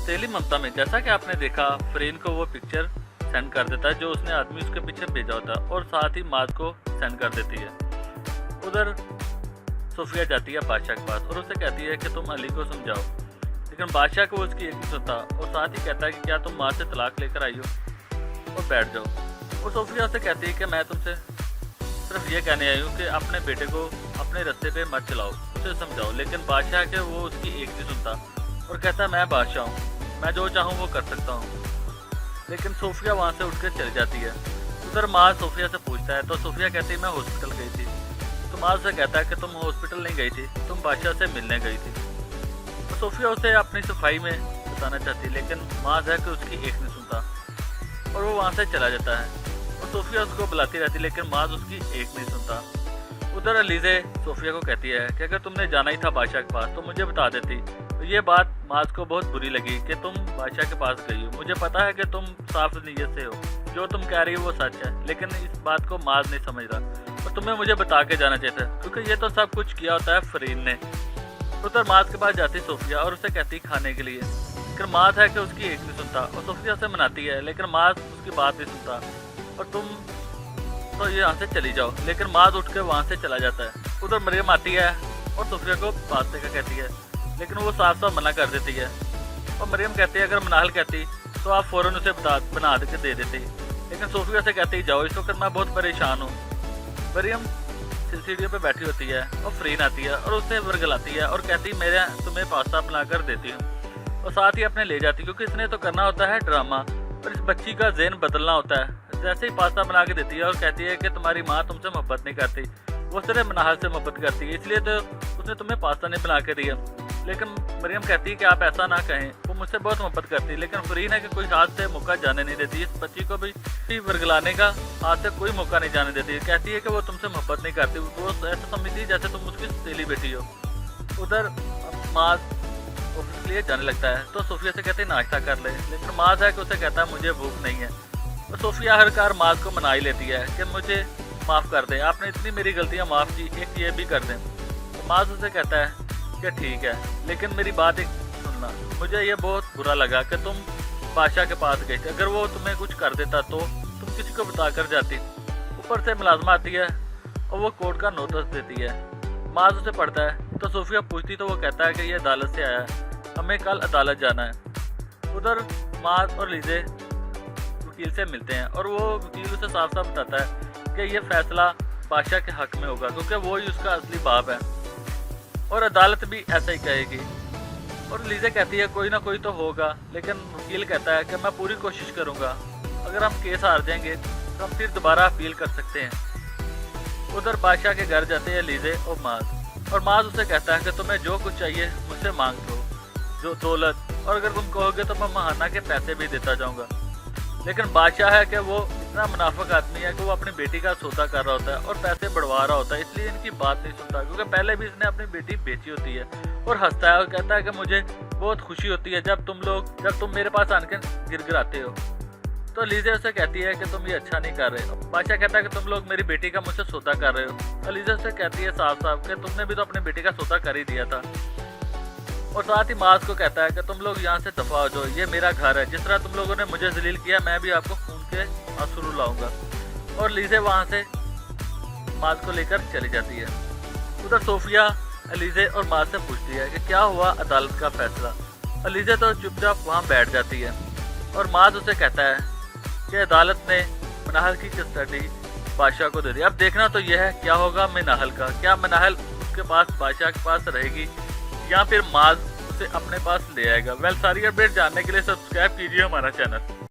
सौतेली ममता में जैसा कि आपने देखा, फरीन को वो पिक्चर सेंड कर देता है जो उसने आदमी उसके पीछे भेजा होता है और साथ ही माद को सेंड कर देती है। उधर सोफिया जाती है बादशाह के पास और उससे कहती है कि तुम अली को समझाओ, लेकिन बादशाह को उसकी एक नहीं सुनता और साथ ही कहता है कि क्या तुम माँ से तलाक लेकर आई हो और बैठ जाओ। और सोफिया उससे कहती है कि मैं तुमसे सिर्फ ये कहने आई हूँ कि अपने बेटे को अपने रास्ते पे मत चलाओ, उसे समझाओ। लेकिन बादशाह के वो उसकी एक नहीं सुनता और कहता है मैं बादशाह हूँ, मैं जो चाहूँ वो कर सकता हूँ। लेकिन सोफिया वहाँ से उठ कर चली जाती है। उधर माँ सोफिया से पूछता है तो सोफिया कहती है मैं हॉस्पिटल गई थी। तो माँ से कहता है कि तुम हॉस्पिटल नहीं गई थी, तुम बादशाह से मिलने गई थी। तो सोफिया उसे अपनी सफाई में बताना चाहती, लेकिन माँ है कि उसकी एक नहीं सुनता और वो वहाँ से चला जाता है। और सोफिया उसको बुलाती रहती, लेकिन माज उसकी एक नहीं सुनता। उधर अलीज़े सोफिया को कहती है कि अगर तुमने जाना ही था बादशाह के पास तो मुझे बता देती। तो ये बात माज को बहुत बुरी लगी कि तुम बादशाह के पास गई हो, मुझे पता है कि तुम साफ नीयत से हो, जो तुम कह रही हो वो सच है, लेकिन इस बात को माज नहीं समझ रहा और तुम्हें मुझे बता के जाना चाहिए था, क्योंकि ये तो सब कुछ किया होता है फरीन ने। उधर माज के पास जाती सोफिया और उसे कहती खाने के लिए, लेकिन माज है कि उसकी एक नहीं सुनता और सोफिया उसे मनाती है, लेकिन माज उसकी बात नहीं सुनता और तुम तो ये यहाँ से चली जाओ। लेकिन माज उठ के वहाँ से चला जाता है। उधर मरियम आती है और सोफिया को पास्ते का कहती है, लेकिन वो साफ साफ मना कर देती है। और मरियम कहती है अगर मनाहल कहती तो आप फ़ौरन उसे बना के दे देती, लेकिन सोफिया से कहती जाओ, इस वक्त मैं बहुत परेशान हूँ। मरियम सीढ़ियों पे बैठी होती है और फरीन आती है और उसे वर्गलाती है और कहती मेरे तुम्हें पास्ता बनाकर देती हूँ और साथ ही अपने ले जाती, क्योंकि इसने तो करना होता है ड्रामा और इस बच्ची का ज़हन बदलना होता है। जैसे ही पास्ता बना के देती है और कहती है कि तुम्हारी माँ तुमसे मोहब्बत नहीं करती, वो सिर्फ मनाहल से मोहब्बत करती है, इसलिए तो उसने तुम्हें पास्ता नहीं बना के दिया। लेकिन मरियम कहती है कि आप ऐसा ना कहें, वो मुझसे बहुत मोहब्बत करती है। लेकिन फरीन है कि कोई हाथ से मौका जाने नहीं देती, इस बच्ची को भी वर्गलाने का हाथ से कोई मौका नहीं जाने देती। कहती है कि वो तुमसे मोहब्बत नहीं करती, वो ऐसा समझती जैसे तुम उसकी सहेली बेटी हो। उधर माज ऑफिस के लिए जाने लगता है तो सोफिया से कहते हैं नाश्ता कर ले, लेकिन माज है कि उसे कहता है मुझे भूख नहीं है। तो सोफिया हर कार माज को मना ही लेती है कि मुझे माफ़ कर दें, आपने इतनी मेरी गलतियाँ माफ़ की, एक ये भी कर दें। तो माज उसे कहता है कि ठीक है, लेकिन मेरी बात एक सुनना, मुझे ये बहुत बुरा लगा कि तुम बादशाह के पास गई थी, अगर वो तुम्हें कुछ कर देता तो तुम किसी को बता कर जाती। ऊपर से मुलाजमा आती है और वो कोर्ट का नोटिस देती है। माज उसे पढ़ता है तो सोफिया पूछती तो वो कहता है कि ये अदालत से आया है, हमें कल अदालत जाना है। उधर माज और लीजे वकील से मिलते हैं और वो वकील उसे साफ साफ बताता है कि ये फैसला बादशाह के हक में होगा, क्योंकि वो ही उसका असली बाप है और अदालत भी ऐसा ही कहेगी। और लीजे कहती है कोई ना कोई तो होगा, लेकिन वकील कहता है कि मैं पूरी कोशिश करूँगा, अगर हम केस हार जाएंगे तो हम फिर दोबारा अपील कर सकते हैं। उधर बादशाह के घर जाते हैं लीजे और माज उसे कहता है कि तुम्हें जो कुछ चाहिए मुझसे मांग लो, जो दौलत, और अगर तुम कहोगे तो मैं महाना के पैसे भी देता जाऊँगा। लेकिन बादशाह है कि वो इतना मुनाफिक आदमी है कि वो अपनी बेटी का सौदा कर रहा होता है और पैसे बढ़वा रहा होता है, इसलिए इनकी बात नहीं सुनता, क्योंकि पहले भी इसने अपनी बेटी बेची होती है। और हंसता है और कहता है कि मुझे बहुत खुशी होती है जब तुम मेरे पास आकर गिड़गिड़ाते हो। तो लीजे उसे कहती है कि तुम ये अच्छा नहीं कर रहे हो। बादशाह कहता है कि तुम लोग मेरी बेटी का मुझसे सौदा कर रहे हो। और लीजे उसे कहती है साफ साफ कि तुमने भी तो अपनी बेटी का सौदा कर ही दिया था। और साथ ही माज को कहता है कि तुम लोग यहाँ से दफा हो जाओ, ये मेरा घर है, जिस तरह तुम लोगों ने मुझे जलील किया मैं भी आपको खून के आंसू रुलाऊंगा। और लीजे वहाँ से माज को लेकर चली जाती है। उधर सोफिया अलीजे और माज से पूछती है कि क्या हुआ अदालत का फैसला। अलीजे तो चुपचाप वहाँ बैठ जाती है और माज उसे कहता है कि अदालत ने मनाहल की कस्टडी बादशाह को दे दी। अब देखना तो यह है क्या होगा मनाहल का, क्या मनाहल उसके पास बादशाह के पास रहेगी या फिर माज उसे अपने पास ले आएगा। सारी अपडेट जानने के लिए सब्सक्राइब कीजिए हमारा चैनल।